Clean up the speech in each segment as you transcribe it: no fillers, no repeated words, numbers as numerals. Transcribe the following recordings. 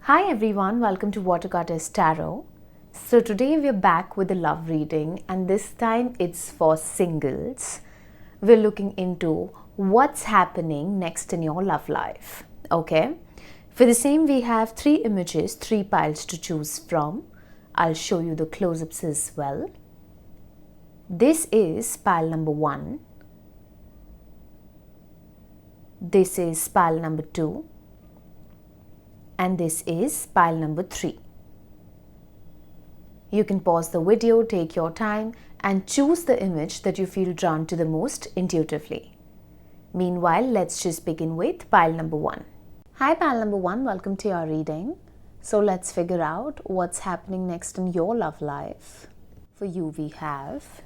Hi everyone, welcome to watergoddesstarot. So today we're back with a love reading, and this time it's for singles. We're looking into what's happening next in your love life. Okay, for the same we have 3 images, 3 piles to choose from. I'll show you the close-ups as well. This is pile number 1. This is pile number 2. And this is pile number 3. You can pause the video, take your time, and choose the image that you feel drawn to the most intuitively. Meanwhile, let's just begin with pile number 1. Hi pile number 1, welcome to your reading. So let's figure out what's happening next in your love life. For you we have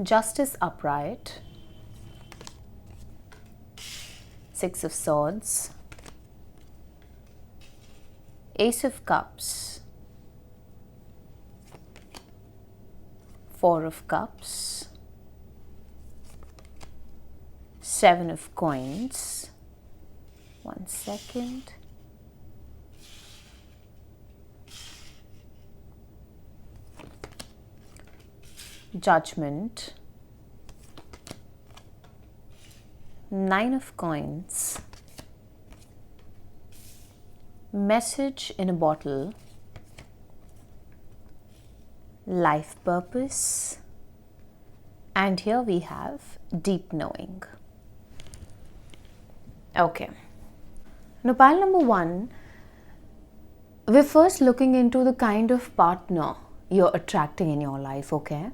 Justice upright, 6 of Swords, Ace of Cups, 4 of Cups, 7 of Coins, 1 second, Judgment, 9 of Coins, Message in a Bottle, Life Purpose, and here we have Deep Knowing. Okay. Now pile number 1, we're first looking into the kind of partner you're attracting in your life, okay?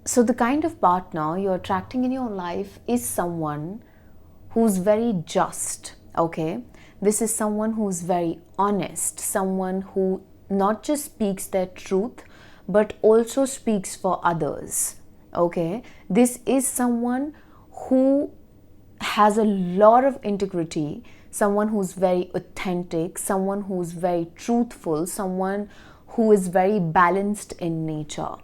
So the kind of partner you're attracting in your life is someone who's very just, okay? This is someone who's very honest, someone who not just speaks their truth, but also speaks for others, okay? This is someone who has a lot of integrity, someone who's very authentic, someone who's very truthful, someone who is very balanced in nature.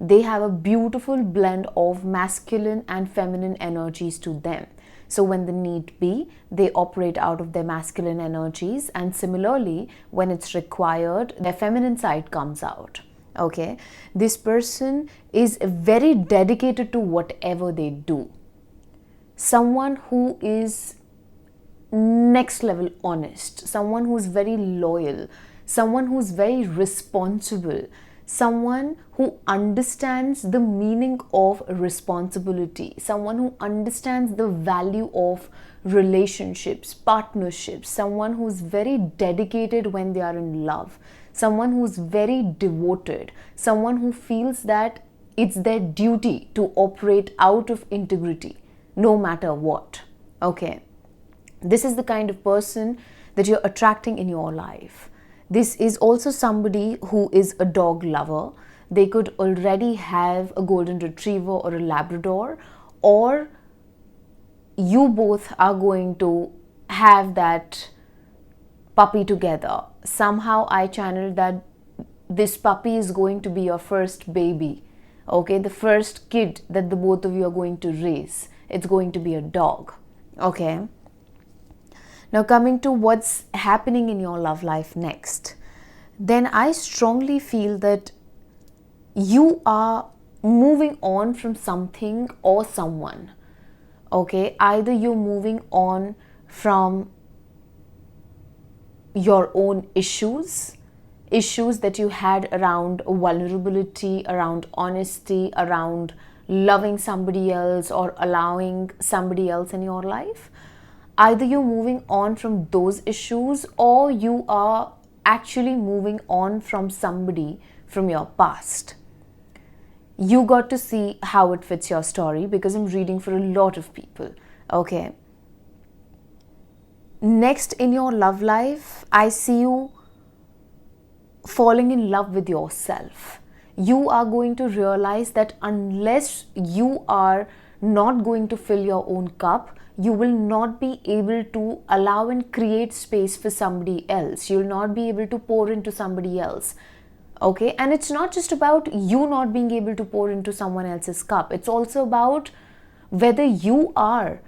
They have a beautiful blend of masculine and feminine energies to them. So when the need be, they operate out of their masculine energies, and similarly, when it's required, their feminine side comes out. Okay? This person is very dedicated to whatever they do. Someone who is next level honest, someone who's very loyal, someone who's very responsible, someone who understands the meaning of responsibility, someone who understands the value of relationships, partnerships, someone who's very dedicated when they are in love, someone who's very devoted, someone who feels that it's their duty to operate out of integrity no matter what. Okay, this is the kind of person that you're attracting in your life. This is also somebody who is a dog lover. They could already have a golden retriever or a Labrador, or you both are going to have that puppy together. Somehow I channeled that this puppy is going to be your first baby, okay? The first kid that the both of you are going to raise. It's going to be a dog, okay? Now coming to what's happening in your love life next, then I strongly feel that you are moving on from something or someone, okay? Either you're moving on from your own issues that you had around vulnerability, around honesty, around loving somebody else or allowing somebody else in your life. Either you're moving on from those issues, or you are actually moving on from somebody from your past. You got to see how it fits your story, because I'm reading for a lot of people, okay? Next in your love life, I see you falling in love with yourself. You are going to realize that unless you are not going to fill your own cup, you will not be able to allow and create space for somebody else. You'll not be able to pour into somebody else. Okay, and it's not just about you not being able to pour into someone else's cup. It's also about whether you are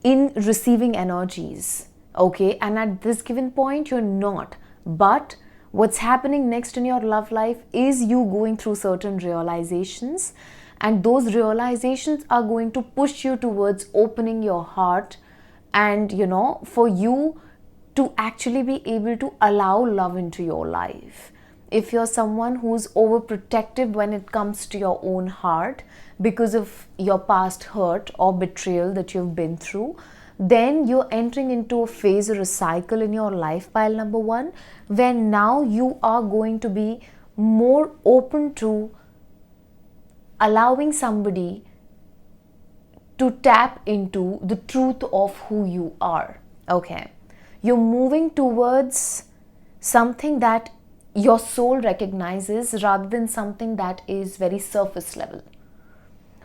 in receiving energies, okay, and at this given point you're not. But what's happening next in your love life is you going through certain realizations, and those realizations are going to push you towards opening your heart, and for you to actually be able to allow love into your life. If you're someone who's overprotective when it comes to your own heart because of your past hurt or betrayal that you've been through, then you're entering into a phase or a cycle in your life, pile number 1, where now you are going to be more open to allowing somebody to tap into the truth of who you are. Okay, you're moving towards something that your soul recognizes rather than something that is very surface level.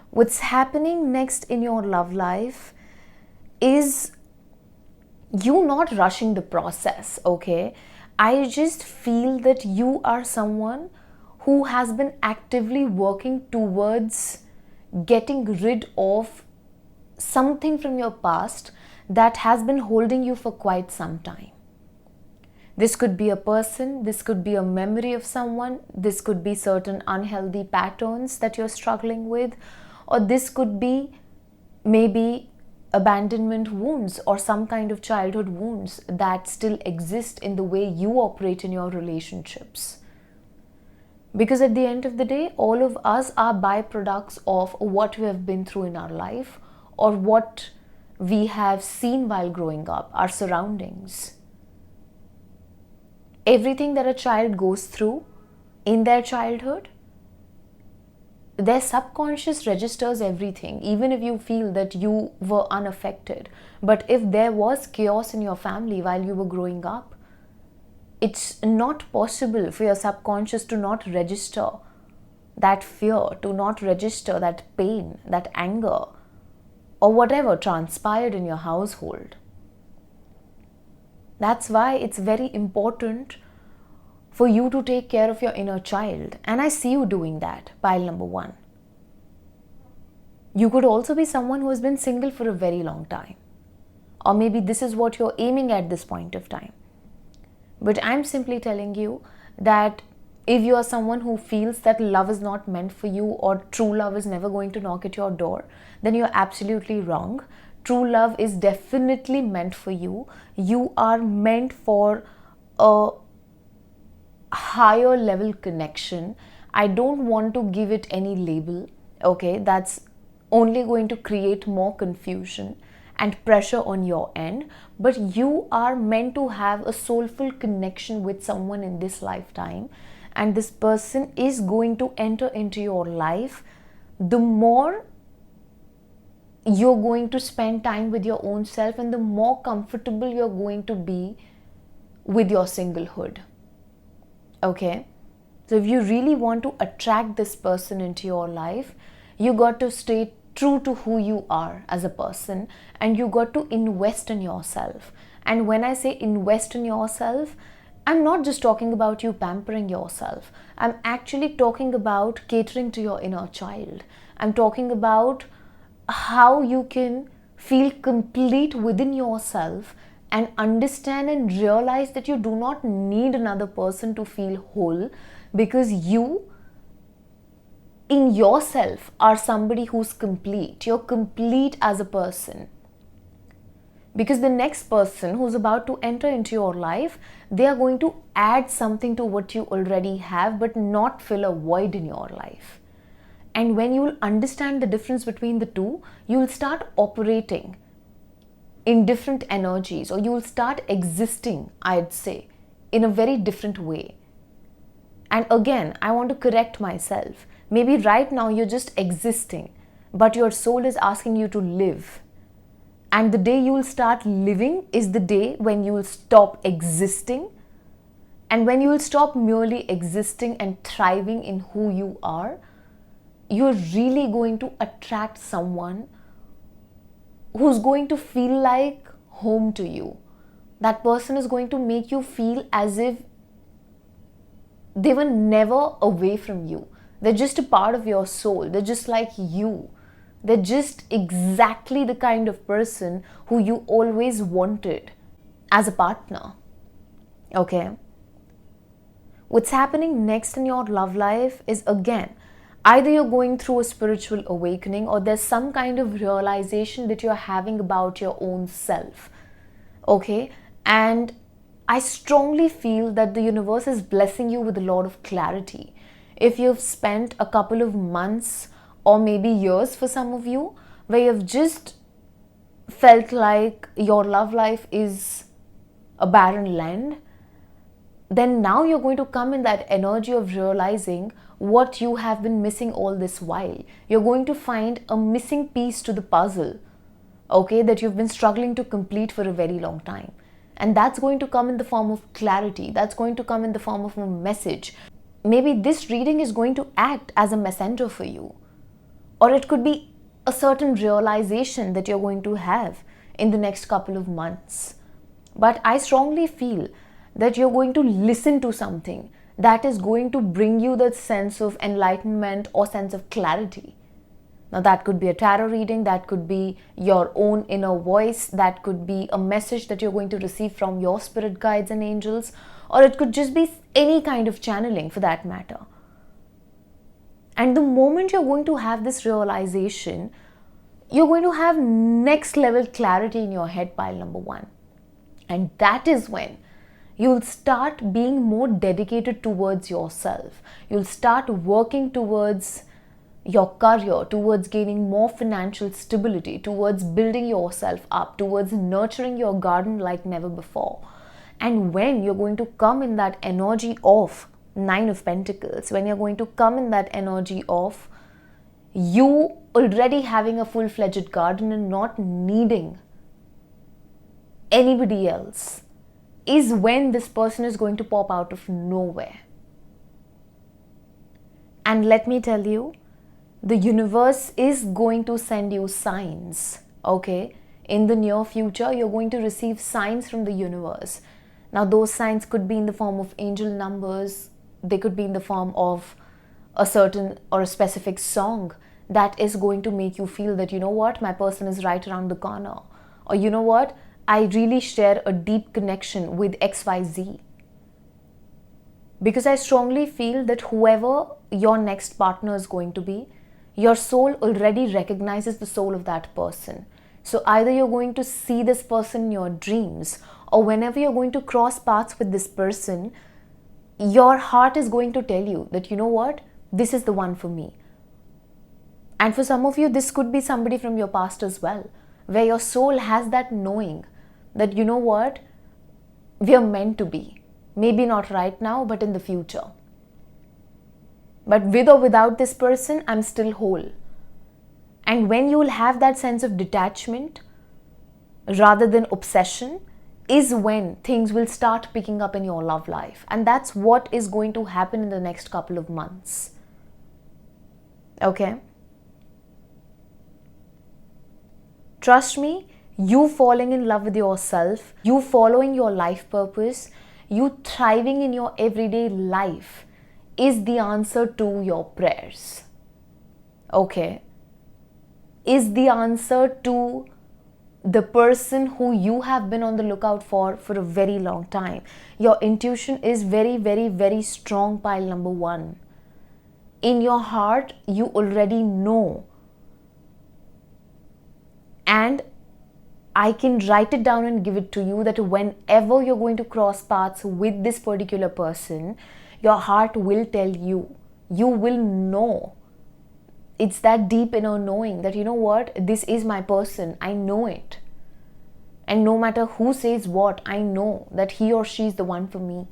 What's happening next in your love life is you not rushing the process, okay? I just feel that you are someone who has been actively working towards getting rid of something from your past that has been holding you for quite some time. This could be a person, this could be a memory of someone, this could be certain unhealthy patterns that you're struggling with, or this could be maybe abandonment wounds or some kind of childhood wounds that still exist in the way you operate in your relationships. Because at the end of the day, all of us are byproducts of what we have been through in our life or what we have seen while growing up, our surroundings. Everything that a child goes through in their childhood, their subconscious registers everything, even if you feel that you were unaffected. But if there was chaos in your family while you were growing up, it's not possible for your subconscious to not register that fear, to not register that pain, that anger, or whatever transpired in your household. That's why it's very important for you to take care of your inner child. And I see you doing that, pile number 1. You could also be someone who has been single for a very long time. Or maybe this is what you're aiming at this point of time. But I'm simply telling you that if you are someone who feels that love is not meant for you or true love is never going to knock at your door, then you're absolutely wrong. True love is definitely meant for you. You are meant for a higher level connection. I don't want to give it any label, okay? That's only going to create more confusion and pressure on your end. But you are meant to have a soulful connection with someone in this lifetime, and this person is going to enter into your life. The more you're going to spend time with your own self, and the more comfortable you're going to be with your singlehood. Okay? So if you really want to attract this person into your life, you got to stay true to who you are as a person, and you got to invest in yourself. And when I say invest in yourself, I'm not just talking about you pampering yourself. I'm actually talking about catering to your inner child. I'm talking about how you can feel complete within yourself and understand and realize that you do not need another person to feel whole, because you in yourself are somebody who's complete. You're complete as a person. Because the next person who's about to enter into your life, they are going to add something to what you already have, but not fill a void in your life. And when you will understand the difference between the two, you will start operating in different energies, or you will start existing, I'd say, in a very different way. And again, I want to correct myself. Maybe right now you're just existing, but your soul is asking you to live. And the day you will start living is the day when you will stop existing. And when you will stop merely existing and thriving in who you are, you're really going to attract someone who's going to feel like home to you. That person is going to make you feel as if they were never away from you. They're just a part of your soul. They're just like you. They're just exactly the kind of person who you always wanted as a partner. Okay? What's happening next in your love life is, again, either you're going through a spiritual awakening or there's some kind of realization that you're having about your own self. Okay? And I strongly feel that the universe is blessing you with a lot of clarity. If you've spent a couple of months or maybe years for some of you, where you've just felt like your love life is a barren land, then now you're going to come in that energy of realizing what you have been missing all this while. You're going to find a missing piece to the puzzle, okay, that you've been struggling to complete for a very long time. And that's going to come in the form of clarity. That's going to come in the form of a message. Maybe this reading is going to act as a messenger for you. Or it could be a certain realization that you're going to have in the next couple of months. But I strongly feel that you're going to listen to something that is going to bring you that sense of enlightenment or sense of clarity. Now that could be a tarot reading, that could be your own inner voice, that could be a message that you're going to receive from your spirit guides and angels, or it could just be any kind of channeling for that matter. And the moment you're going to have this realization, you're going to have next level clarity in your head, pile number 1. And that is when you'll start being more dedicated towards yourself. You'll start working towards your career, towards gaining more financial stability, towards building yourself up, towards nurturing your garden like never before. And when you're going to come in that energy of 9 of Pentacles, when you're going to come in that energy of you already having a full-fledged garden and not needing anybody else, is when this person is going to pop out of nowhere. And let me tell you, the universe is going to send you signs, okay? In the near future, you're going to receive signs from the universe. Now, those signs could be in the form of angel numbers. They could be in the form of a certain or a specific song that is going to make you feel that, you know what, my person is right around the corner. Or you know what, I really share a deep connection with XYZ. Because I strongly feel that whoever your next partner is going to be, your soul already recognizes the soul of that person. So either you're going to see this person in your dreams, or whenever you're going to cross paths with this person, your heart is going to tell you that, you know what, this is the one for me. And for some of you, this could be somebody from your past as well, where your soul has that knowing that, you know what, we are meant to be. Maybe not right now, but in the future. But with or without this person, I'm still whole. And when you will have that sense of detachment rather than obsession, is when things will start picking up in your love life. And that's what is going to happen in the next couple of months. Okay? Trust me, you falling in love with yourself, you following your life purpose, you thriving in your everyday life is the answer to your prayers. Okay? Is the answer to the person who you have been on the lookout for a very long time. Your intuition is very, very, very strong, pile number 1. In your heart, you already know. And I can write it down and give it to you that whenever you're going to cross paths with this particular person, your heart will tell you. You will know. It's that deep inner knowing that, you know what, this is my person. I know it. And no matter who says what, I know that he or she is the one for me.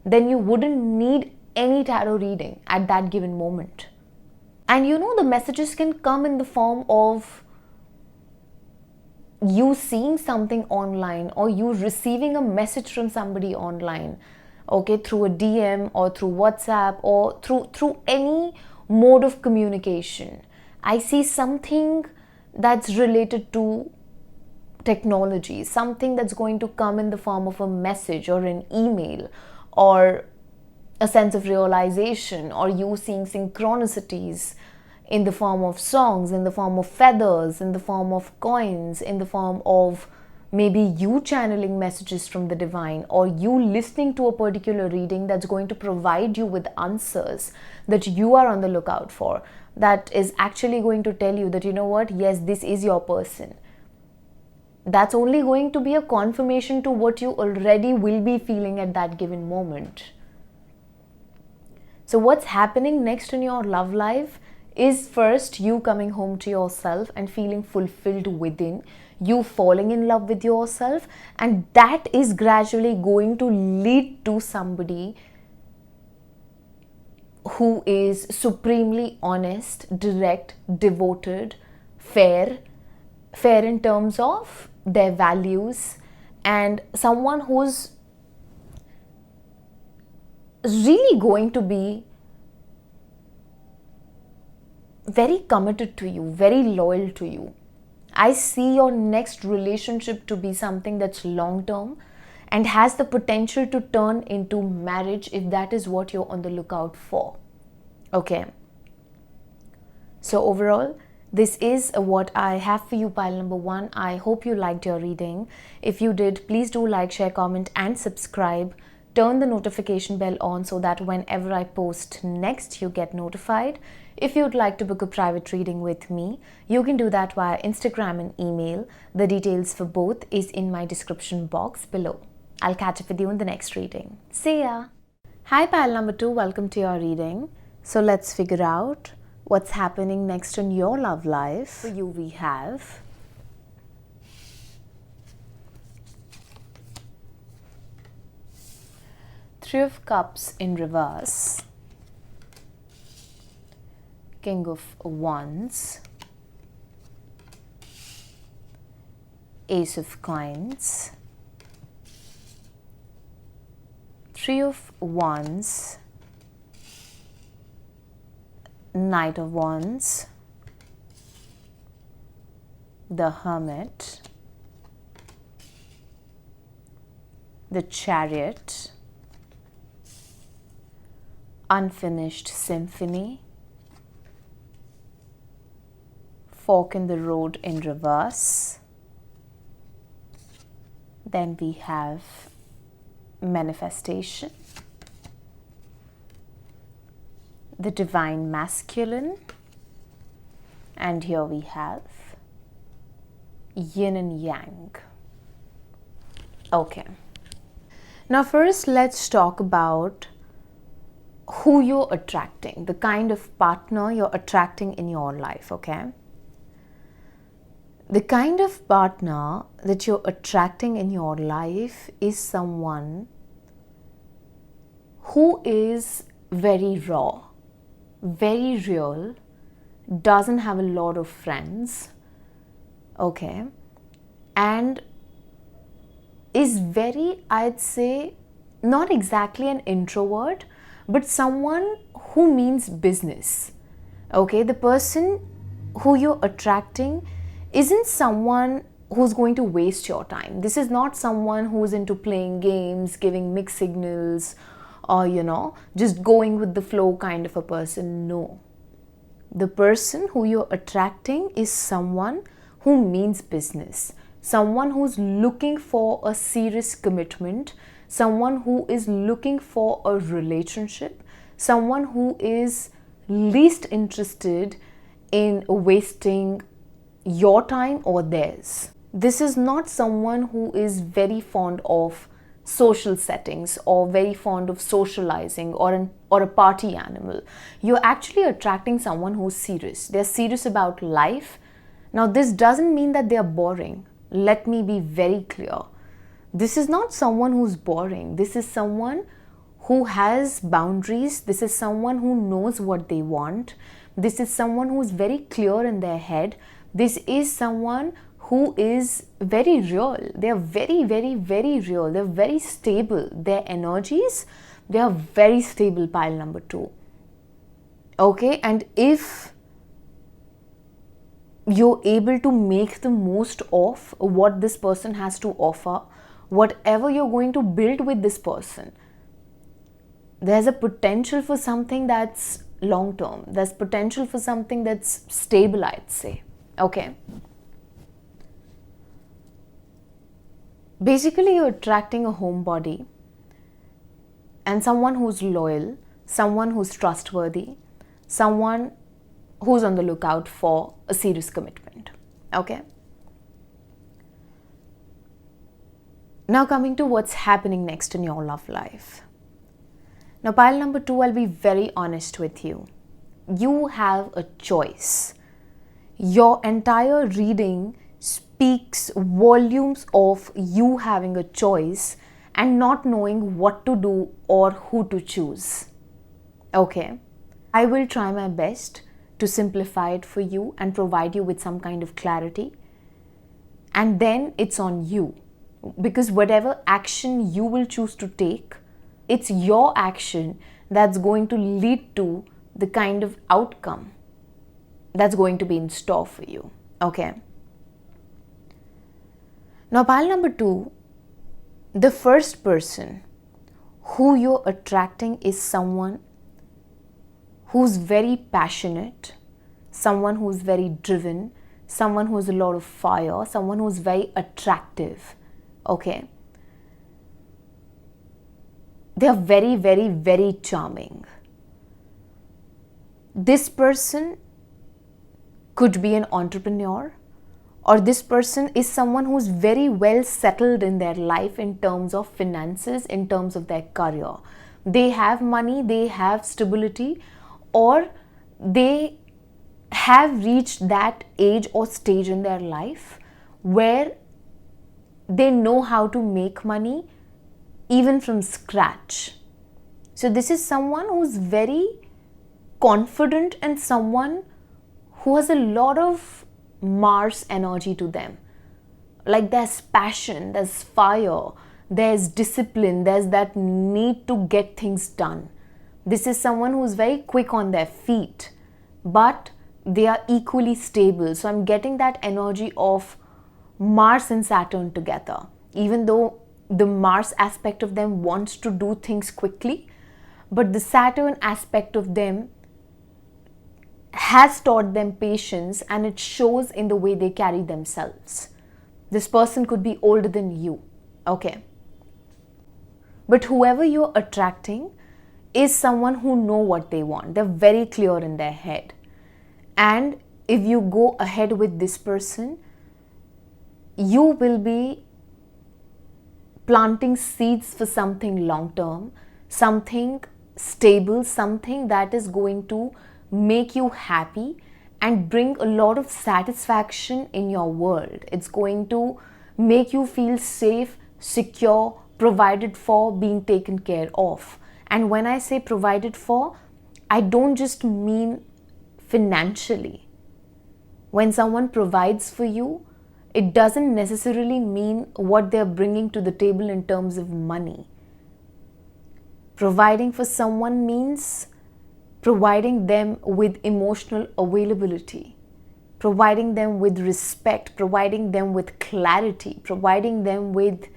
Then you wouldn't need any tarot reading at that given moment. And you know, the messages can come in the form of you seeing something online or you receiving a message from somebody online, okay, through a DM or through WhatsApp or through any mode of communication. I see something that's related to technology, something that's going to come in the form of a message or an email or a sense of realization, or you seeing synchronicities in the form of songs, in the form of feathers, in the form of coins, in the form of maybe you channeling messages from the divine, or you listening to a particular reading that's going to provide you with answers that you are on the lookout for, that is actually going to tell you that, you know what, yes, this is your person. That's only going to be a confirmation to what you already will be feeling at that given moment. So what's happening next in your love life is first you coming home to yourself and feeling fulfilled within, you falling in love with yourself, and that is gradually going to lead to somebody who is supremely honest, direct, devoted, fair in terms of their values, and someone who's really going to be very committed to you, very loyal to you. I see your next relationship to be something that's long term and has the potential to turn into marriage if that is what you're on the lookout for. Okay. So overall, this is what I have for you, pile number 1. I hope you liked your reading. If you did, please do like, share, comment and subscribe. Turn the notification bell on so that whenever I post next, you get notified. If you'd like to book a private reading with me, you can do that via Instagram and email. The details for both is in my description box below. I'll catch up with you in the next reading. See ya! Hi pile number 2, welcome to your reading. So let's figure out what's happening next in your love life. For you we have Three of Cups in reverse, King of Wands, Ace of Coins, Three of Wands, Knight of Wands, the Hermit, the Chariot, Unfinished Symphony, Fork in the Road in reverse. Then we have Manifestation, the Divine Masculine, and here we have Yin and Yang. Okay. Now first let's talk about who you're attracting, the kind of partner you're attracting in your life, okay? The kind of partner that you're attracting in your life is someone who is very raw, very real, doesn't have a lot of friends, okay, and is very, I'd say, not exactly an introvert, but someone who means business, okay? The person who you're attracting isn't someone who's going to waste your time. This is not someone who's into playing games, giving mixed signals, or, you know, just going with the flow kind of a person. No. The person who you're attracting is someone who means business, someone who's looking for a serious commitment, someone who is looking for a relationship, someone who is least interested in wasting your time or theirs. This is not someone who is very fond of social settings or very fond of socializing or a party animal. You're actually attracting someone who's serious. They're serious about life. Now, this doesn't mean that they're boring. Let me be very clear. This is not someone who's boring. This is someone who has boundaries. This is someone who knows what they want. This is someone who's very clear in their head. This is someone who is very real. They are very, very, very real. They're very stable. Their energies, they are very stable, pile number 2. Okay, and if you're able to make the most of what this person has to offer, whatever you're going to build with this person, there's a potential for something that's long term. There's potential for something that's stable, I'd say. Okay. Basically, you're attracting a homebody and someone who's loyal, someone who's trustworthy, someone who's on the lookout for a serious commitment. Okay. Now coming to what's happening next in your love life. Now pile number 2, I'll be very honest with you. You have a choice. Your entire reading speaks volumes of you having a choice and not knowing what to do or who to choose. Okay. I will try my best to simplify it for you and provide you with some kind of clarity. And then it's on you. Because whatever action you will choose to take, it's your action that's going to lead to the kind of outcome that's going to be in store for you. Okay. Now pile number 2, the first person who you're attracting is someone who's very passionate, someone who's very driven, someone who's a lot of fire, someone who's very attractive. Okay. They are very, very, very charming. This person could be an entrepreneur, or this person is someone who's very well settled in their life in terms of finances, in terms of their career. They have money, they have stability, or they have reached that age or stage in their life where they know how to make money even from scratch. So this is someone who's very confident and someone who has a lot of Mars energy to them. Like there's passion, there's fire, there's discipline, there's that need to get things done. This is someone who's very quick on their feet, but they are equally stable. So I'm getting that energy of Mars and Saturn together. Even though the Mars aspect of them wants to do things quickly, but the Saturn aspect of them has taught them patience, and it shows in the way they carry themselves. This person could be older than you. Okay. But whoever you're attracting is someone who know what they want. They're very clear in their head. And if you go ahead with this person, you will be planting seeds for something long term, something stable, something that is going to make you happy and bring a lot of satisfaction in your world. It's going to make you feel safe, secure, provided for, being taken care of. And when I say provided for, I don't just mean financially. When someone provides for you, it doesn't necessarily mean what they're bringing to the table in terms of money. Providing for someone means providing them with emotional availability, providing them with respect, providing them with clarity, providing them with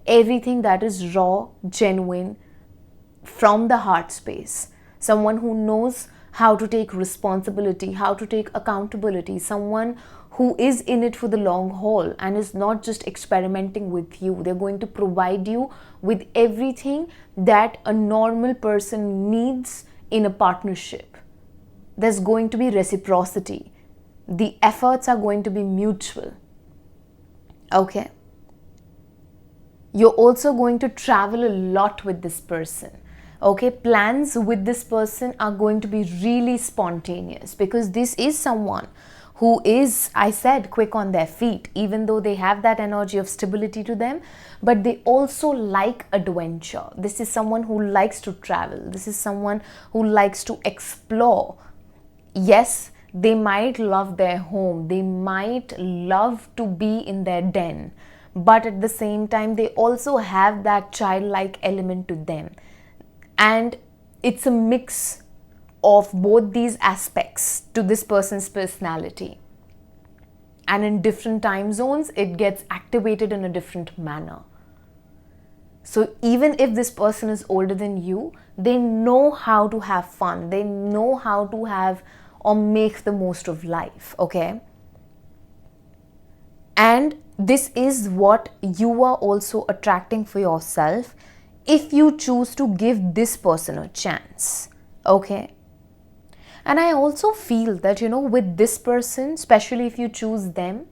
everything that is raw, genuine, from the heart space. Someone who knows how to take responsibility, how to take accountability, someone who is in it for the long haul and is not just experimenting with you. They're going to provide you with everything that a normal person needs in a partnership. There's going to be reciprocity. The efforts are going to be mutual. Okay. You're also going to travel a lot with this person. Okay, plans with this person are going to be really spontaneous because this is someone who is, I said, quick on their feet, even though they have that energy of stability to them, but they also like adventure. This is someone who likes to travel. This is someone who likes to explore. Yes, they might love their home. They might love to be in their den, but at the same time, they also have that childlike element to them. And it's a mix of both these aspects to this person's personality. And in different time zones, it gets activated in a different manner. So even if this person is older than you, they know how to have fun. They know how to have or make the most of life, okay? And this is what you are also attracting for yourself if you choose to give this person a chance, okay? And I also feel that, with this person, especially if you choose them,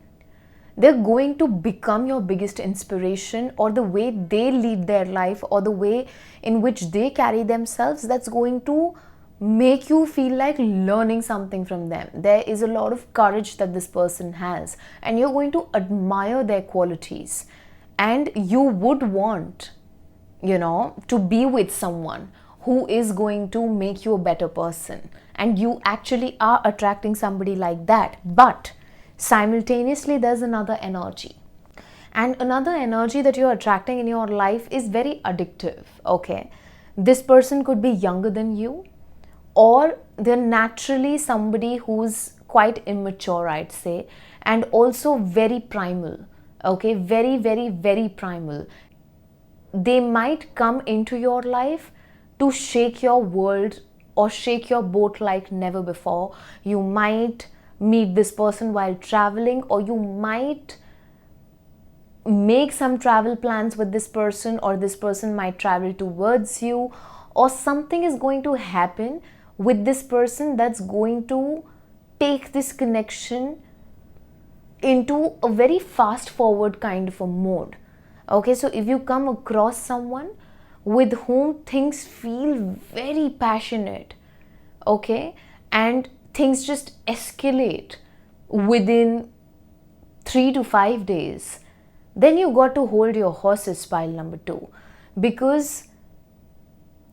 they're going to become your biggest inspiration, or the way they lead their life or the way in which they carry themselves, that's going to make you feel like learning something from them. There is a lot of courage that this person has, and you're going to admire their qualities, and you would want, to be with someone who is going to make you a better person, and you actually are attracting somebody like that. But simultaneously, there's another energy, and another energy that you're attracting in your life is very addictive, okay? This person could be younger than you, or they're naturally somebody who's quite immature, I'd say, and also very primal, okay? Very, very, very primal. They might come into your life to shake your world or shake your boat like never before. You might meet this person while traveling, or you might make some travel plans with this person, or this person might travel towards you, or something is going to happen with this person that's going to take this connection into a very fast forward kind of a mode. Okay, so if you come across someone with whom things feel very passionate, okay, and things just escalate within 3 to 5 days, then you got to hold your horses, pile number 2. Because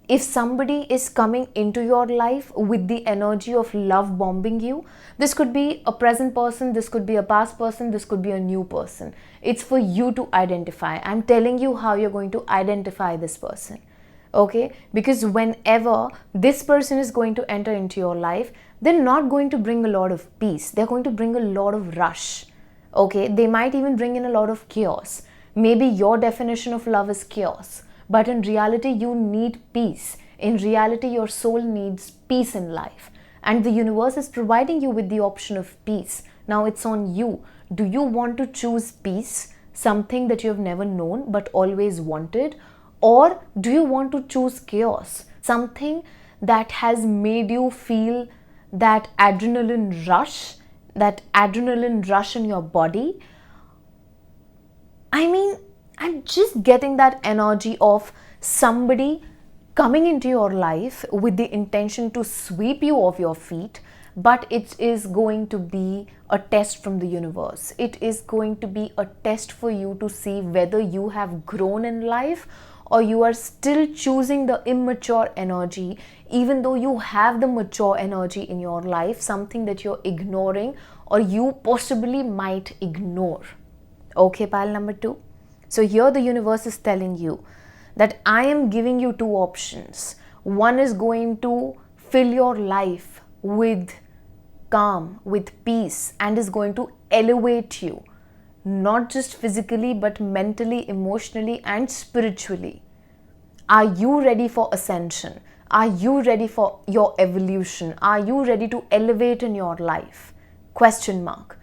if somebody is coming into your life with the energy of love bombing you, this could be a present person, this could be a past person, this could be a new person. It's for you to identify. I'm telling you how you're going to identify this person, okay? Because whenever this person is going to enter into your life, they're not going to bring a lot of peace. They're going to bring a lot of rush, okay? They might even bring in a lot of chaos. Maybe your definition of love is chaos, but in reality, you need peace. In reality, your soul needs peace in life. And the universe is providing you with the option of peace. Now it's on you. Do you want to choose peace, something that you have never known but always wanted? Or do you want to choose chaos, something that has made you feel that adrenaline rush in your body? I mean, I'm just getting that energy of somebody coming into your life with the intention to sweep you off your feet, but it is going to be a test from the universe. It is going to be a test for you to see whether you have grown in life, or you are still choosing the immature energy, even though you have the mature energy in your life, something that you're ignoring or you possibly might ignore. Okay, pile number 2. So here the universe is telling you that I am giving you 2 options. One is going to fill your life with calm, with peace, and is going to elevate you, not just physically but mentally, emotionally, and spiritually. Are you ready for ascension? Are you ready for your evolution? Are you ready to elevate in your life? Question mark.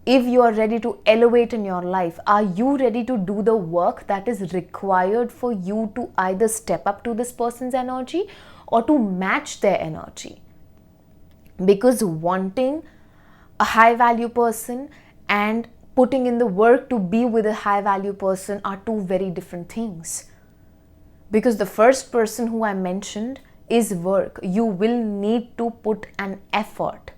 If you are ready to elevate in your life, are you ready to do the work that is required for you to either step up to this person's energy or to match their energy? Because wanting a high value person and putting in the work to be with a high value person are 2 very different things. Because the first person who I mentioned is work. You will need to put an effort,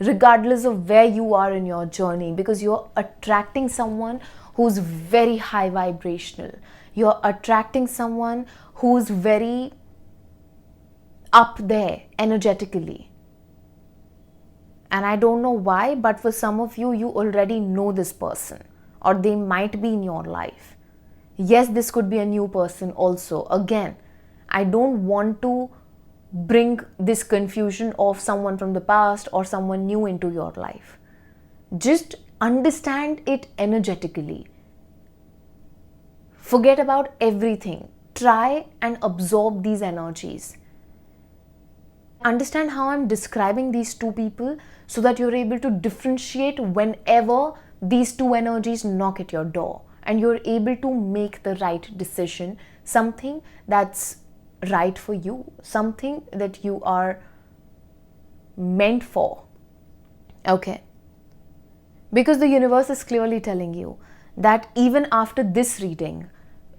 regardless of where you are in your journey, because you're attracting someone who's very high vibrational. You're attracting someone who's very up there energetically. And I don't know why, but for some of you, you already know this person, or they might be in your life. Yes, this could be a new person also. Again, I don't want to bring this confusion of someone from the past or someone new into your life. Just understand it energetically. Forget about everything. Try and absorb these energies. Understand how I'm describing these two people so that you're able to differentiate whenever these two energies knock at your door, and you're able to make the right decision, something that's right for you, something that you are meant for. Okay? Because the universe is clearly telling you that even after this reading,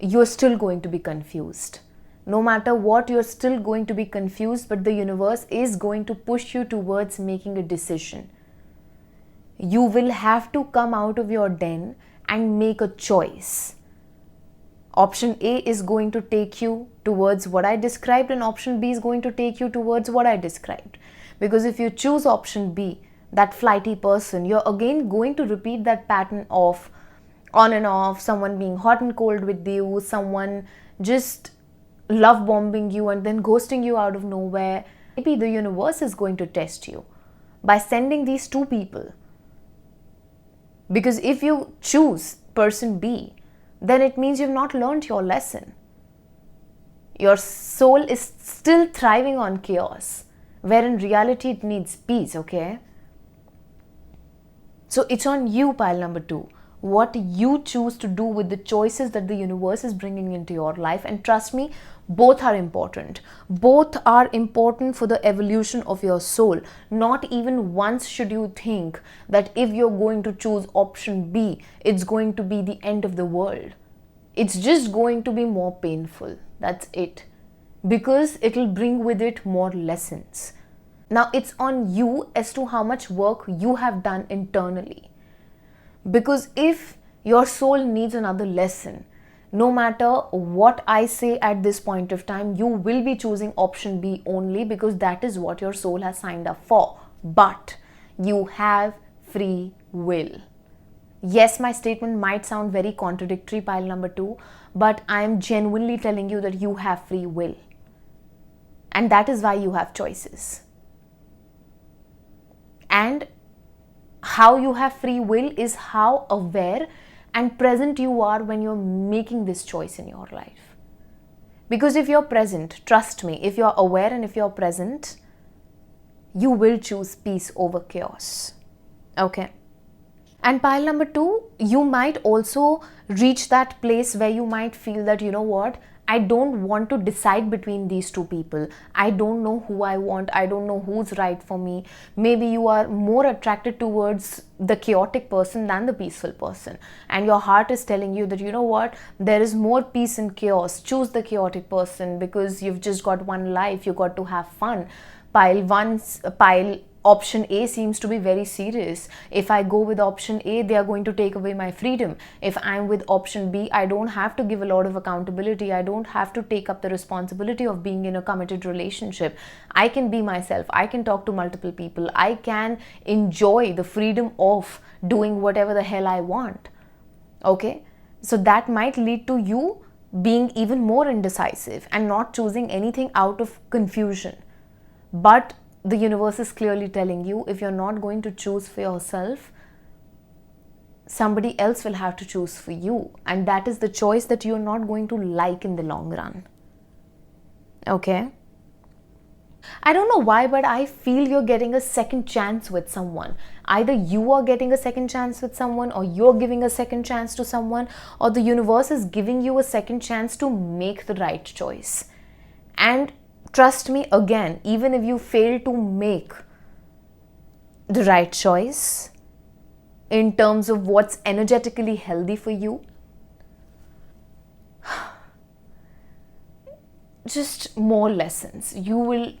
you're still going to be confused. No matter what, you're still going to be confused, but the universe is going to push you towards making a decision. You will have to come out of your den and make a choice. Option A is going to take you towards what I described, and option B is going to take you towards what I described. Because if you choose option B, that flighty person, you're again going to repeat that pattern of on and off, someone being hot and cold with you, someone just love bombing you and then ghosting you out of nowhere. Maybe the universe is going to test you by sending these two people. Because if you choose person B, then it means you've not learned your lesson. Your soul is still thriving on chaos, where in reality it needs peace, okay? So it's on you, pile number 2. What you choose to do with the choices that the universe is bringing into your life. And trust me, both are important. Both are important for the evolution of your soul. Not even once should you think that if you're going to choose option B, it's going to be the end of the world. It's just going to be more painful. That's it. Because it'll bring with it more lessons. Now it's on you as to how much work you have done internally. Because if your soul needs another lesson, no matter what I say at this point of time, you will be choosing option B only, because that is what your soul has signed up for. But you have free will. Yes, my statement might sound very contradictory, pile number 2, but I am genuinely telling you that you have free will. And that is why you have choices. And how you have free will is how aware and present you are when you're making this choice in your life. Because if you're present, trust me, if you're aware and if you're present, you will choose peace over chaos. Okay? And pile number 2, you might also reach that place where you might feel that, you know what, I don't want to decide between these two people. I don't know who I want. I don't know who's right for me. Maybe you are more attracted towards the chaotic person than the peaceful person. And your heart is telling you that, you know what, there is more peace in chaos. Choose the chaotic person because you've just got one life. You got to have fun. Pile option A seems to be very serious. If I go with option A, they are going to take away my freedom. If I'm with option B, I don't have to give a lot of accountability. I don't have to take up the responsibility of being in a committed relationship. I can be myself. I can talk to multiple people. I can enjoy the freedom of doing whatever the hell I want. Okay? So that might lead to you being even more indecisive and not choosing anything out of confusion. But the universe is clearly telling you, if you're not going to choose for yourself, somebody else will have to choose for you. And that is the choice that you're not going to like in the long run. Okay? I don't know why, but I feel you're getting a second chance with someone. Either you are getting a second chance with someone, or you're giving a second chance to someone, or the universe is giving you a second chance to make the right choice. And trust me, again, even if you fail to make the right choice in terms of what's energetically healthy for you, just more lessons. You will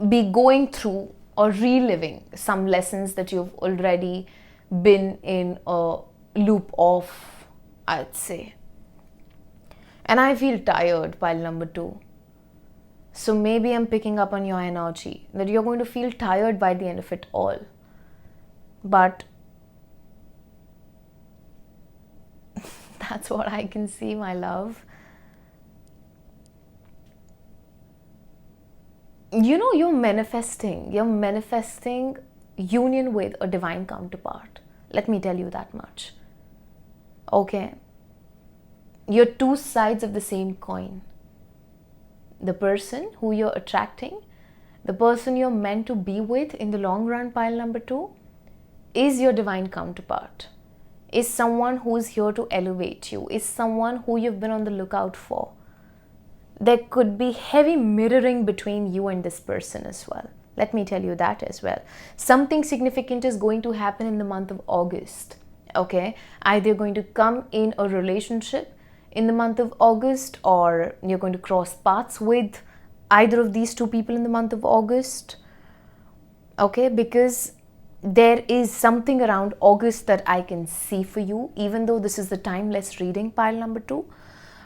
be going through or reliving some lessons that you've already been in a loop of, I'd say. And I feel tired, pile number 2. So maybe I'm picking up on your energy, that you're going to feel tired by the end of it all. But that's what I can see, my love. You know, you're manifesting union with a divine counterpart. Let me tell you that much. Okay? you're two sides of the same coin. The person who you're attracting, the person you're meant to be with in the long run, pile number 2, is your divine counterpart, is someone who's here to elevate you, is someone who you've been on the lookout for. There could be heavy mirroring between you and this person as well. Let me tell you that as well. Something significant is going to happen in the month of August. Okay, either you're going to come in a relationship in the month of August, or you're going to cross paths with either of these two people in the month of August. Okay, because there is something around August that I can see for you, even though this is the timeless reading, pile number 2.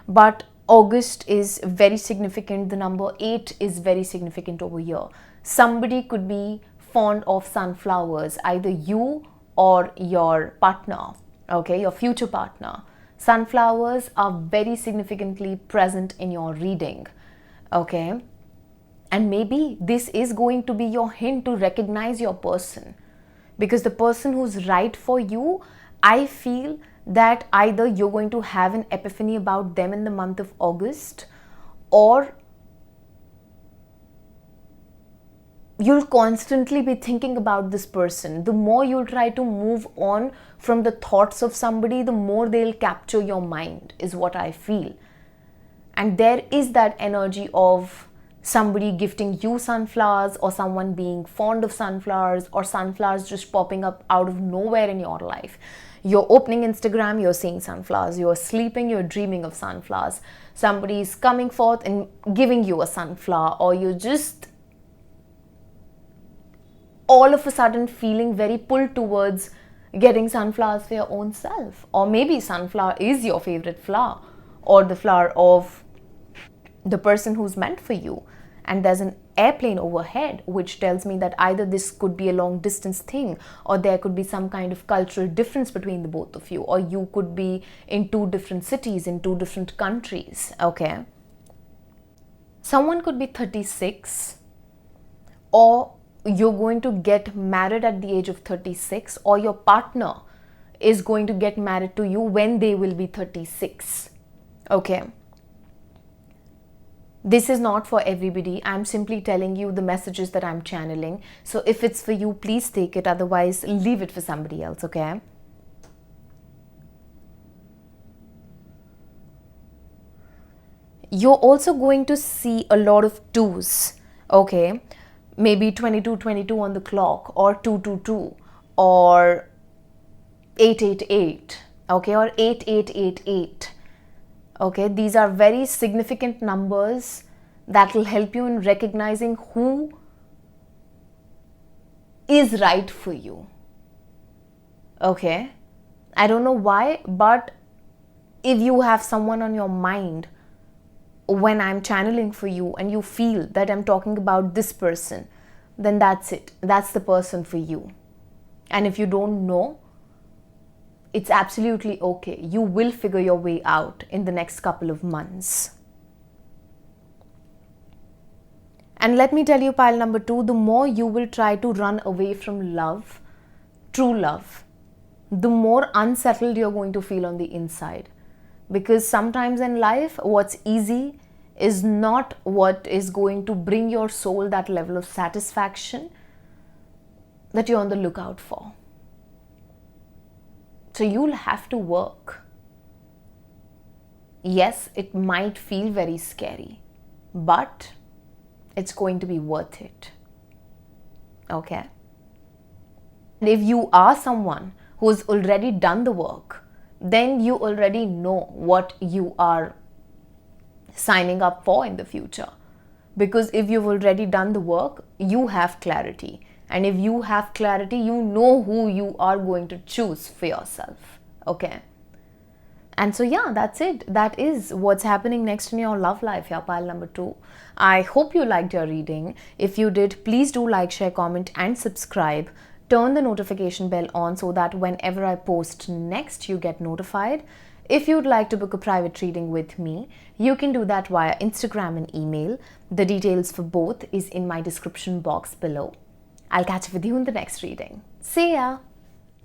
But August is very significant. The number 8 is very significant over here. Somebody could be fond of sunflowers, either you or your partner, okay, your future partner. Sunflowers are very significantly present in your reading, okay? And maybe this is going to be your hint to recognize your person, because the person who's right for you, I feel that either you're going to have an epiphany about them in the month of August, or you'll constantly be thinking about this person. The more you'll try to move on from the thoughts of somebody, the more they'll capture your mind, is what I feel. And there is that energy of somebody gifting you sunflowers, or someone being fond of sunflowers, or sunflowers just popping up out of nowhere in your life. You're opening Instagram, you're seeing sunflowers. You're sleeping, you're dreaming of sunflowers. Somebody's coming forth and giving you a sunflower, or you're just all of a sudden feeling very pulled towards getting sunflowers for your own self. Or maybe sunflower is your favorite flower, or the flower of the person who's meant for you. And there's an airplane overhead, which tells me that either this could be a long distance thing, or there could be some kind of cultural difference between the both of you, or you could be in two different cities, in two different countries, okay? Someone could be 36, or you're going to get married at the age of 36, or your partner is going to get married to you when they will be 36, okay? This is not for everybody. I'm simply telling you the messages that I'm channeling. So if it's for you, please take it. Otherwise, leave it for somebody else, okay? You're also going to see a lot of 2s, okay? Maybe 2222 on the clock, or 222, or 888, okay? Or 8888. Okay, these are very significant numbers that will help you in recognizing who is right for you. Okay, I don't know why, but if you have someone on your mind when I'm channeling for you, and you feel that I'm talking about this person, then that's it. That's the person for you. And if you don't know, it's absolutely okay. You will figure your way out in the next couple of months. And let me tell you, pile number 2, the more you will try to run away from love, true love, the more unsettled you're going to feel on the inside. Because sometimes in life, what's easy is not what is going to bring your soul that level of satisfaction that you're on the lookout for. So you'll have to work. Yes, it might feel very scary, but it's going to be worth it. Okay? And if you are someone who's already done the work, then you already know what you are signing up for in the future. Because if you've already done the work, you have clarity. And if you have clarity, you know who you are going to choose for yourself. Okay? And so yeah, that's it. That is what's happening next in your love life, here, pile number 2. I hope you liked your reading. If you did, please do like, share, comment and subscribe. Turn the notification bell on so that whenever I post next, you get notified. If you'd like to book a private reading with me, you can do that via Instagram and email. The details for both is in my description box below. I'll catch up with you in the next reading. See ya!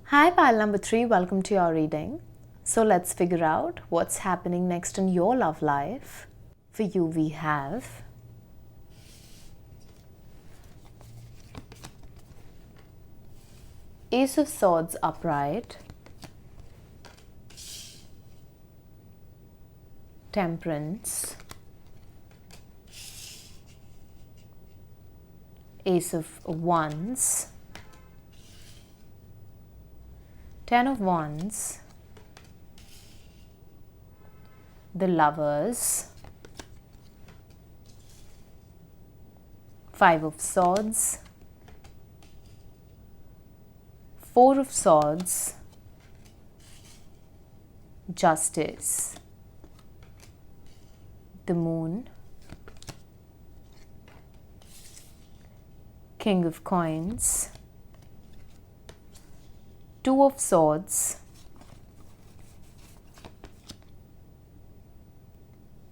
Hi, pile number 3. Welcome to your reading. So let's figure out what's happening next in your love life. For you, we have Ace of Swords upright, Temperance, Ace of Wands, Ten of Wands, the Lovers, Five of Swords, Four of Swords, Justice, the Moon, King of Coins, Two of Swords,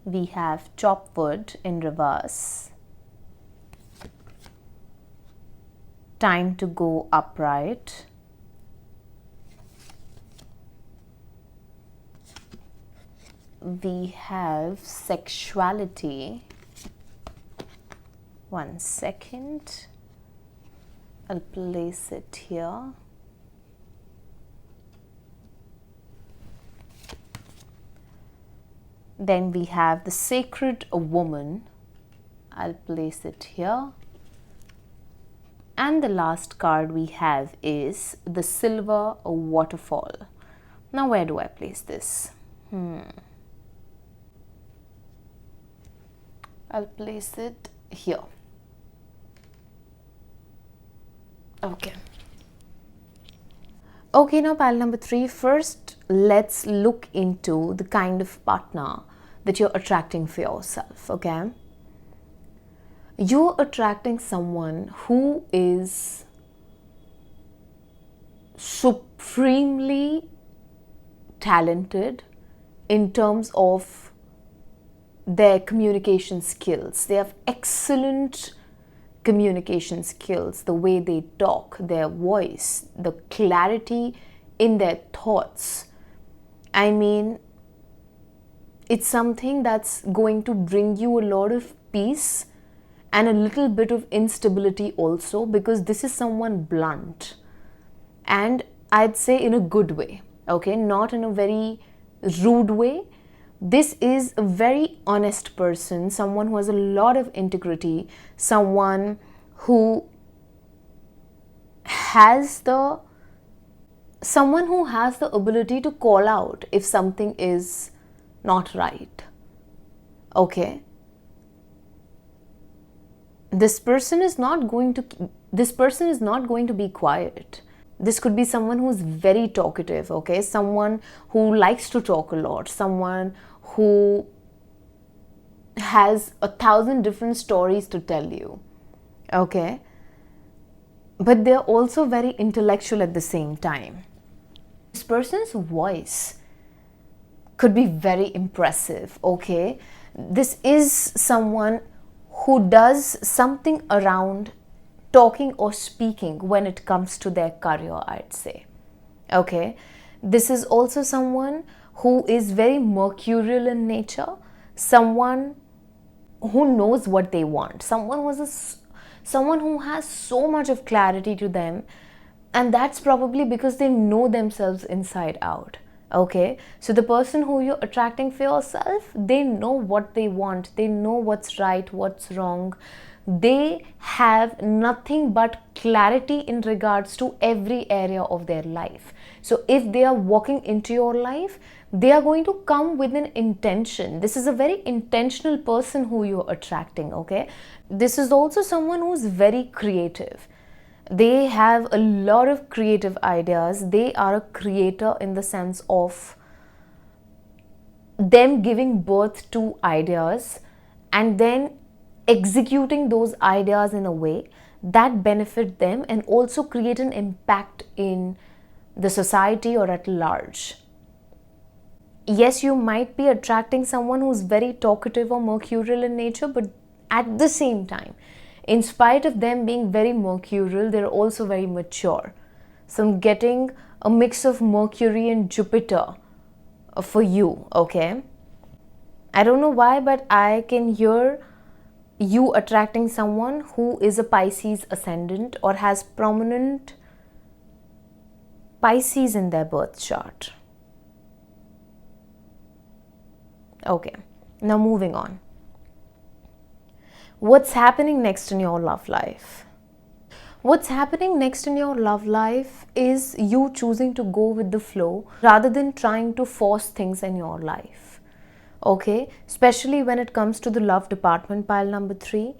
we have Chopwood in reverse, Time to Go upright, we have Sexuality. One second, I'll place it here. Then we have the Sacred Woman. I'll place it here. And the last card we have is the Silver Waterfall. Now where do I place this? I'll place it here. Okay. Okay, now pile number 3. First, let's look into the kind of partner that you're attracting for yourself, okay? You're attracting someone who is supremely talented in terms of their communication skills. They have excellent communication skills, the way they talk, their voice, the clarity in their thoughts. I mean, it's something that's going to bring you a lot of peace and a little bit of instability also, because this is someone blunt, and I'd say in a good way, okay, not in a very rude way. This is a very honest person, someone who has a lot of integrity, someone who has the ability to call out if something is not right. Okay. This person is not going to be quiet. This could be someone who's very talkative, okay? Someone who likes to talk a lot, someone who has 1,000 different stories to tell you, okay? But they're also very intellectual at the same time. This person's voice could be very impressive, okay? This is someone who does something around talking or speaking when it comes to their career, I'd say, okay? This is also someone who is very mercurial in nature, someone who knows what they want, someone who has so much of clarity to them, and that's probably because they know themselves inside out, okay? So the person who you're attracting for yourself, they know what they want, they know what's right, what's wrong. They have nothing but clarity in regards to every area of their life. So if they are walking into your life, they are going to come with an intention. This is a very intentional person who you're attracting, okay? This is also someone who's very creative. They have a lot of creative ideas. They are a creator in the sense of them giving birth to ideas and then executing those ideas in a way that benefit them and also create an impact in the society or at large. Yes, you might be attracting someone who's very talkative or mercurial in nature, but at the same time, in spite of them being very mercurial, they're also very mature. So I'm getting a mix of Mercury and Jupiter for you, okay? I don't know why, but I can hear you attracting someone who is a Pisces ascendant or has prominent Pisces in their birth chart. Okay, now moving on. What's happening next in your love life? What's happening next in your love life is you choosing to go with the flow rather than trying to force things in your life. Okay, especially when it comes to the love department, pile number 3,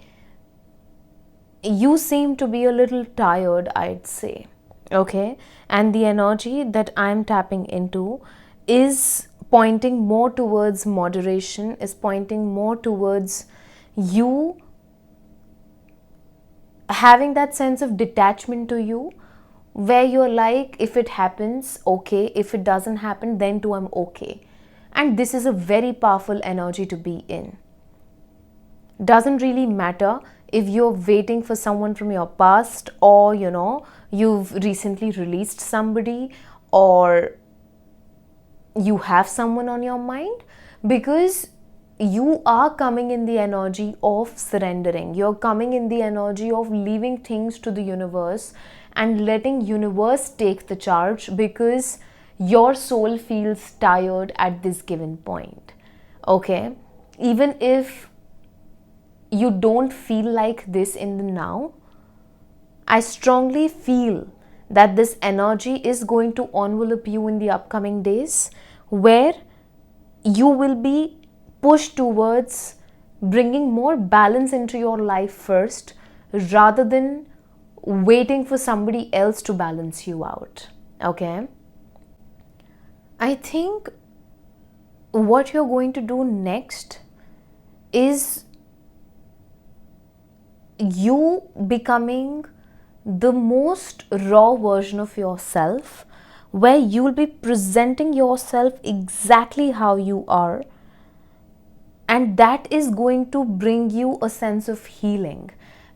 you seem to be a little tired, I'd say. Okay, and the energy that I'm tapping into is pointing more towards moderation, is pointing more towards you having that sense of detachment to you, where you're like, if it happens, okay, if it doesn't happen, then too I'm okay. And this is a very powerful energy to be in. Doesn't really matter if you're waiting for someone from your past, or you've recently released somebody, or you have someone on your mind, because you are coming in the energy of surrendering. You're coming in the energy of leaving things to the universe and letting universe take the charge, because your soul feels tired at this given point. Okay, even if you don't feel like this in the now, I strongly feel that this energy is going to envelop you in the upcoming days, where you will be pushed towards bringing more balance into your life first, rather than waiting for somebody else to balance you out. Okay, I think what you're going to do next is you becoming the most raw version of yourself, where you will be presenting yourself exactly how you are, and that is going to bring you a sense of healing.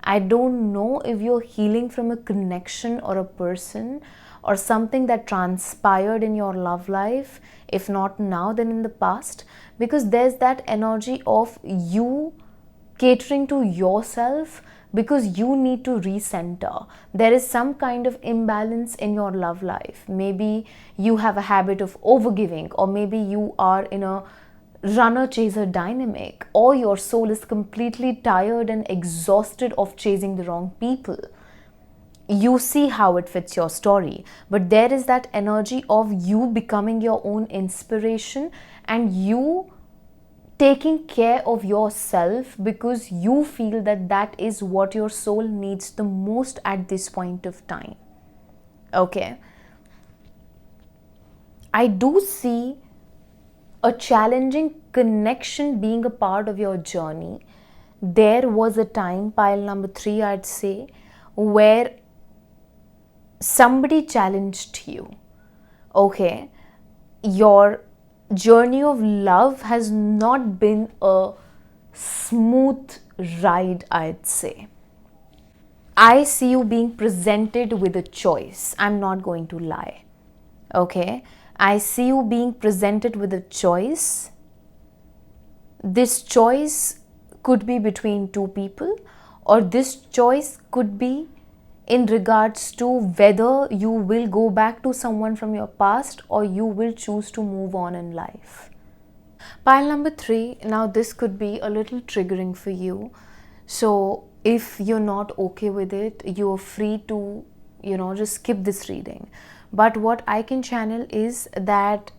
I don't know if you're healing from a connection or a person or something that transpired in your love life, if not now then in the past, because there's that energy of you catering to yourself, because you need to recenter. There is some kind of imbalance in your love life. Maybe you have a habit of overgiving, or maybe you are in a runner chaser dynamic, or your soul is completely tired and exhausted of chasing the wrong people. You see how it fits your story, but there is that energy of you becoming your own inspiration and you taking care of yourself, because you feel that that is what your soul needs the most at this point of time. Okay, I do see a challenging connection being a part of your journey. There was a time, pile number 3, I'd say, where somebody challenged you. Okay, your journey of love has not been a smooth ride, I'd say. I see you being presented with a choice. I'm not going to lie. Okay, I see you being presented with a choice. This choice could be between two people, or this choice could be in regards to whether you will go back to someone from your past, or you will choose to move on in life. Pile number 3, now this could be a little triggering for you. So if you're not okay with it, you're free to, just skip this reading. But what I can channel is that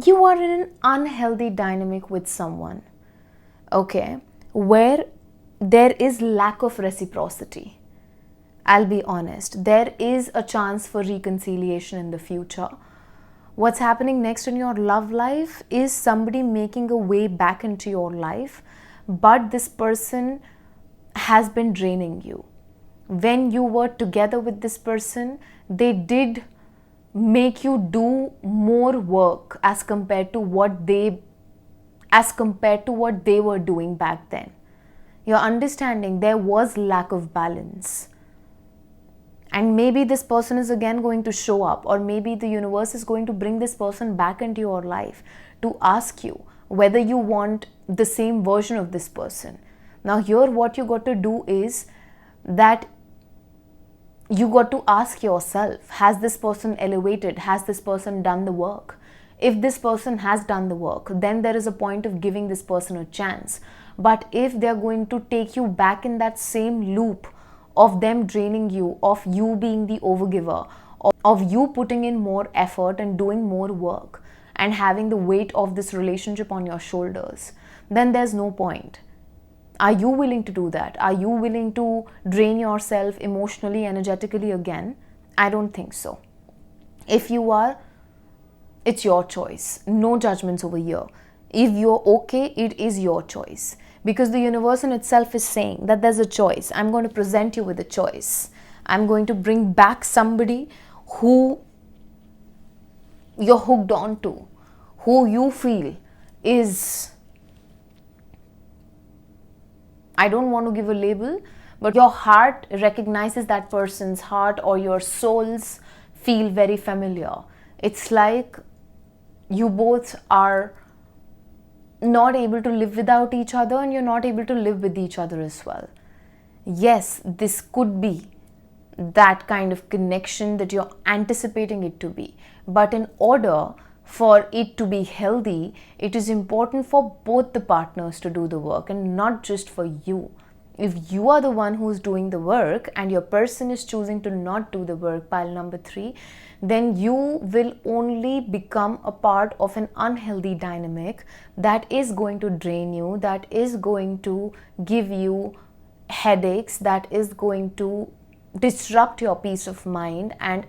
you are in an unhealthy dynamic with someone, okay, where there is lack of reciprocity. I'll be honest, there is a chance for reconciliation in the future. What's happening next in your love life is somebody making a way back into your life, but this person has been draining you. When you were together with this person, they did make you do more work as compared to what they were doing back then. You're understanding there was lack of balance. And maybe this person is again going to show up, or maybe the universe is going to bring this person back into your life to ask you whether you want the same version of this person. Now here what you got to do is that you got to ask yourself, has this person elevated? Has this person done the work? If this person has done the work, then there is a point of giving this person a chance. But if they're going to take you back in that same loop of them draining you, of you being the overgiver, of you putting in more effort and doing more work and having the weight of this relationship on your shoulders, then there's no point. Are you willing to do that? Are you willing to drain yourself emotionally, energetically again? I don't think so. If you are, it's your choice. No judgments over here. If you're okay, it is your choice. Because the universe in itself is saying that there's a choice. I'm going to present you with a choice. I'm going to bring back somebody who you're hooked on to, who you feel is, I don't want to give a label, but your heart recognizes that person's heart, or your souls feel very familiar. It's like you both are not able to live without each other, and you're not able to live with each other as well. Yes, this could be that kind of connection that you're anticipating it to be. But in order for it to be healthy, it is important for both the partners to do the work and not just for you. If you are the one who's doing the work and your person is choosing to not do the work, pile number 3, then you will only become a part of an unhealthy dynamic that is going to drain you, that is going to give you headaches, that is going to disrupt your peace of mind and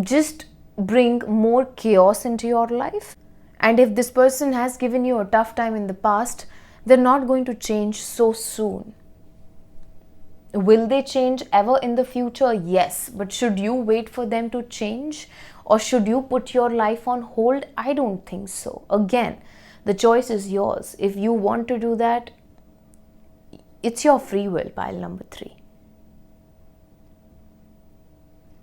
just bring more chaos into your life. And if this person has given you a tough time in the past, they're not going to change so soon. Will they change ever in the future? Yes. But should you wait for them to change, or should you put your life on hold? I don't think so. Again, the choice is yours. If you want to do that, it's your free will, pile number 3.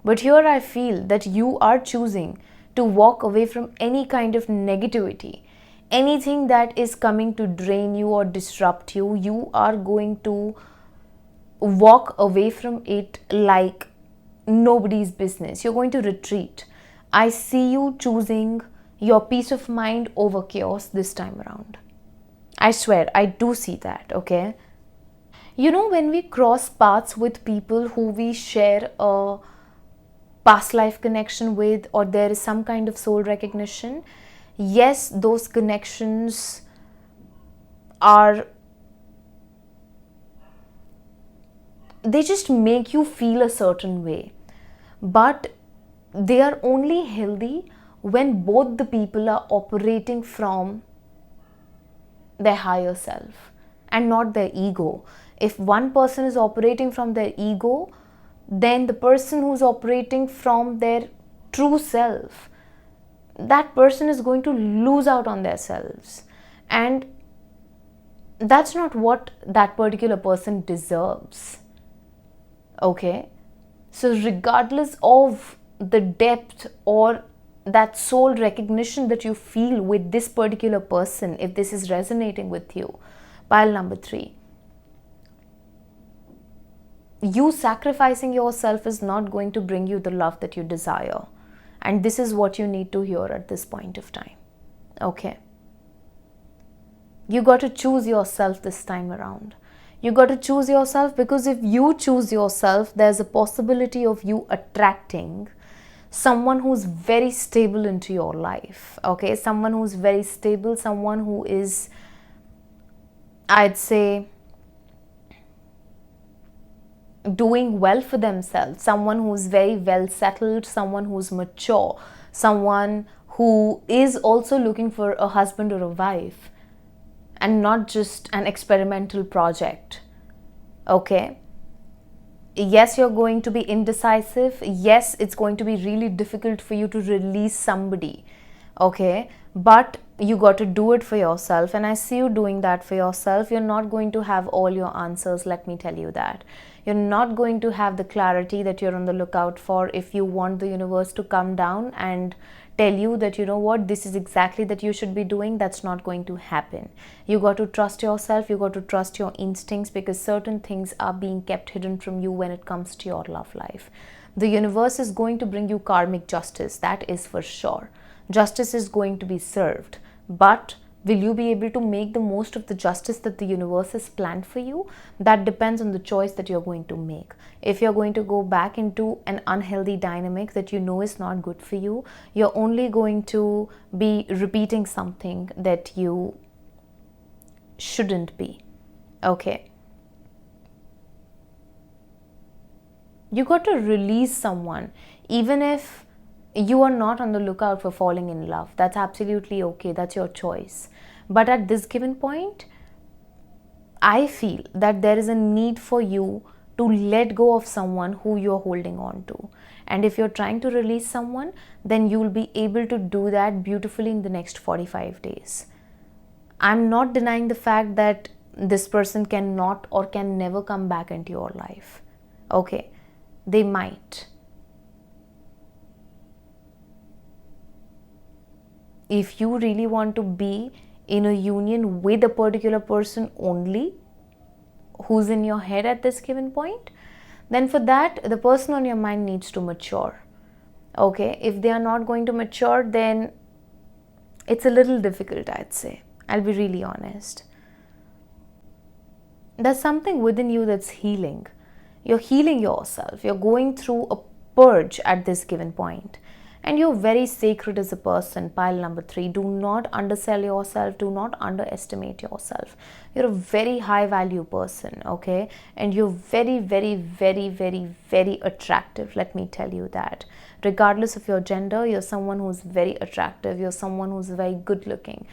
But here I feel that you are choosing to walk away from any kind of negativity. Anything that is coming to drain you or disrupt you, you are going to walk away from it like nobody's business. You're going to retreat. I see you choosing your peace of mind over chaos this time around. I swear, I do see that, okay? You know, when we cross paths with people who we share a past life connection with, or there is some kind of soul recognition, yes, those connections they just make you feel a certain way. But they are only healthy when both the people are operating from their higher self and not their ego. If one person is operating from their ego, then the person who's operating from their true self, that person is going to lose out on themselves. And that's not what that particular person deserves. Okay? So regardless of the depth or that soul recognition that you feel with this particular person, if this is resonating with you, pile number 3, you sacrificing yourself is not going to bring you the love that you desire. And this is what you need to hear at this point of time. Okay? You got to choose yourself this time around. You got to choose yourself, because if you choose yourself, there's a possibility of you attracting someone who's very stable into your life. Okay? Someone who's very stable, someone who is, I'd say, doing well for themselves, someone who's very well settled, someone who's mature, someone who is also looking for a husband or a wife and not just an experimental project. Okay? Yes, you're going to be indecisive. Yes, it's going to be really difficult for you to release somebody. Okay? But you got to do it for yourself, and I see you doing that for yourself. You're not going to have all your answers, let me tell you that. You're not going to have the clarity that you're on the lookout for if you want the universe to come down and tell you that, you know what, this is exactly that you should be doing. That's not going to happen. You got to trust yourself. You got to trust your instincts, because certain things are being kept hidden from you when it comes to your love life. The universe is going to bring you karmic justice. That is for sure. Justice is going to be served. But will you be able to make the most of the justice that the universe has planned for you? That depends on the choice that you're going to make. If you're going to go back into an unhealthy dynamic that you know is not good for you, you're only going to be repeating something that you shouldn't be. Okay. You got to release someone, even if you are not on the lookout for falling in love. That's absolutely okay. That's your choice. But at this given point, I feel that there is a need for you to let go of someone who you're holding on to. And if you're trying to release someone, then you'll be able to do that beautifully in the next 45 days. I'm not denying the fact that this person cannot or can never come back into your life. Okay, they might. If you really want to be in a union with a particular person only, who's in your head at this given point, then for that, the person on your mind needs to mature. Okay, if they are not going to mature, then it's a little difficult, I'd say. I'll be really honest. There's something within you that's healing. You're healing yourself. You're going through a purge at this given point. And you're very sacred as a person, pile number 3. Do not undersell yourself. Do not underestimate yourself. You're a very high value person, okay? And you're very, very, very, very, very attractive. Let me tell you that. Regardless of your gender, you're someone who's very attractive. You're someone who's very good looking.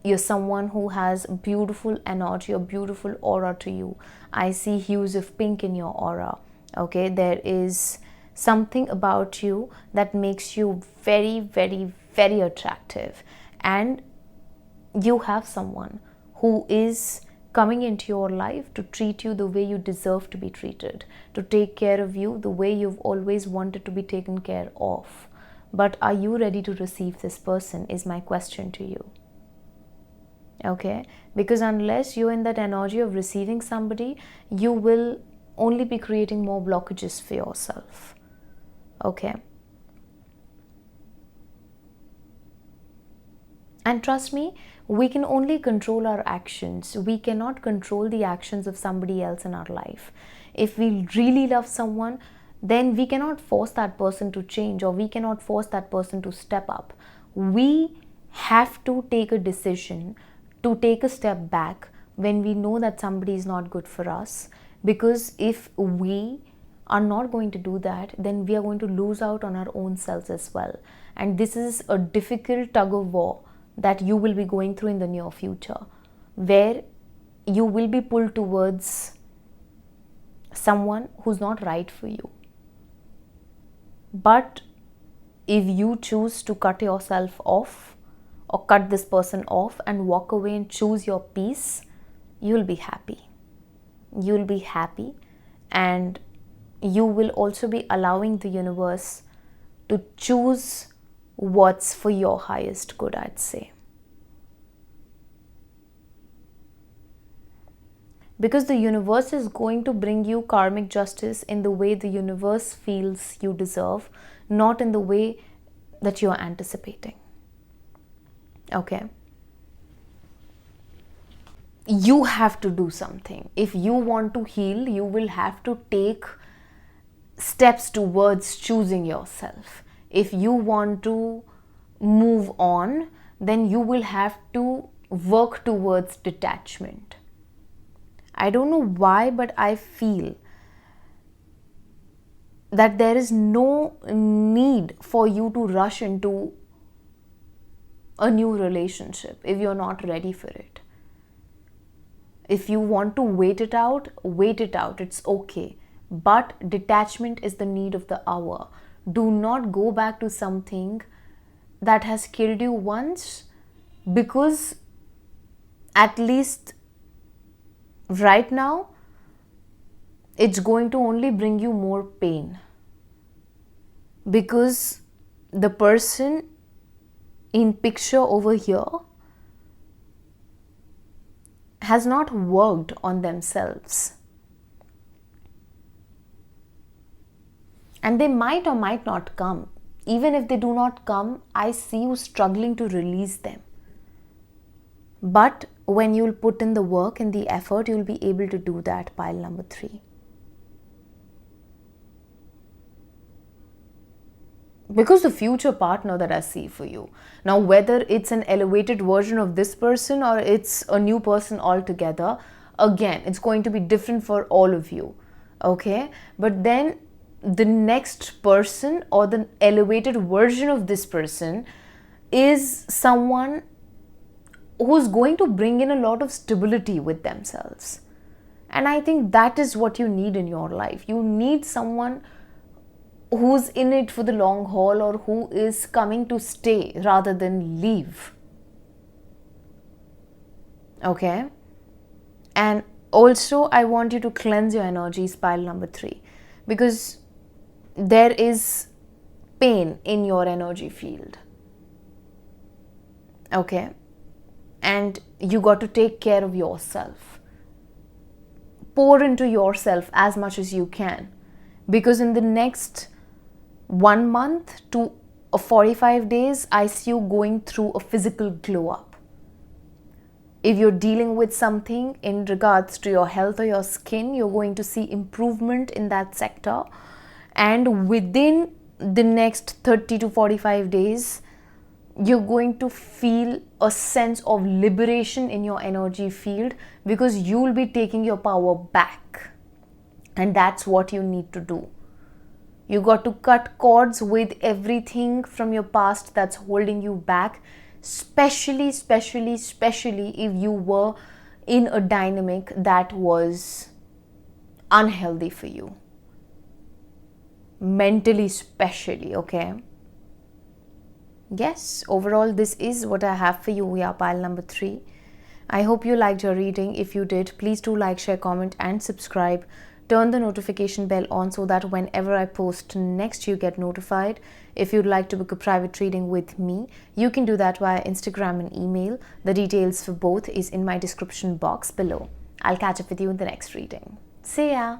You're someone who has beautiful energy, a beautiful aura to you. I see hues of pink in your aura, okay? There is something about you that makes you very, very, very attractive, and you have someone who is coming into your life to treat you the way you deserve to be treated, to take care of you the way you've always wanted to be taken care of. But are you ready to receive this person is my question to you. Okay, because unless you're in that energy of receiving somebody, you will only be creating more blockages for yourself. Okay. And trust me, we can only control our actions. We cannot control the actions of somebody else in our life. If we really love someone, then we cannot force that person to change, or we cannot force that person to step up. We have to take a decision to take a step back when we know that somebody is not good for us. Because if we are not going to do that, then we are going to lose out on our own selves as well. And this is a difficult tug of war that you will be going through in the near future, where you will be pulled towards someone who's not right for you. But if you choose to cut yourself off, or cut this person off and walk away and choose your peace, you'll be happy. You'll be happy, and you will also be allowing the universe to choose what's for your highest good, I'd say. Because the universe is going to bring you karmic justice in the way the universe feels you deserve, not in the way that you're anticipating. Okay? You have to do something. If you want to heal, you will have to take steps towards choosing yourself. If you want to move on, then you will have to work towards detachment. I don't know why, but I feel that there is no need for you to rush into a new relationship if you're not ready for it. If you want to wait it out, it's okay. But detachment is the need of the hour. Do not go back to something that has killed you once, because at least right now it's going to only bring you more pain, because the person in picture over here has not worked on themselves. And they might or might not come. Even if they do not come, I see you struggling to release them. But when you'll put in the work and the effort, you'll be able to do that, pile number 3. Because the future partner that I see for you, now whether it's an elevated version of this person or it's a new person altogether, again, it's going to be different for all of you, okay? But then the next person or the elevated version of this person is someone who's going to bring in a lot of stability with themselves. And I think that is what you need in your life. You need someone who's in it for the long haul, or who is coming to stay rather than leave. Okay? And also, I want you to cleanse your energies, pile number 3, because there is pain in your energy field. Okay? And you got to take care of yourself. Pour into yourself as much as you can, because in the next 1 month to 45 days, I see you going through a physical glow up. If you're dealing with something in regards to your health or your skin, you're going to see improvement in that sector. And within the next 30 to 45 days, you're going to feel a sense of liberation in your energy field, because you'll be taking your power back. And that's what you need to do. You got to cut cords with everything from your past that's holding you back, especially if you were in a dynamic that was unhealthy for you. Mentally, especially, okay? Yes, overall, this is what I have for you. We are pile number 3. I hope you liked your reading. If you did, please do like, share, comment, and subscribe. Turn the notification bell on so that whenever I post next, you get notified. If you'd like to book a private reading with me, you can do that via Instagram and email. The details for both is in my description box below. I'll catch up with you in the next reading. See ya!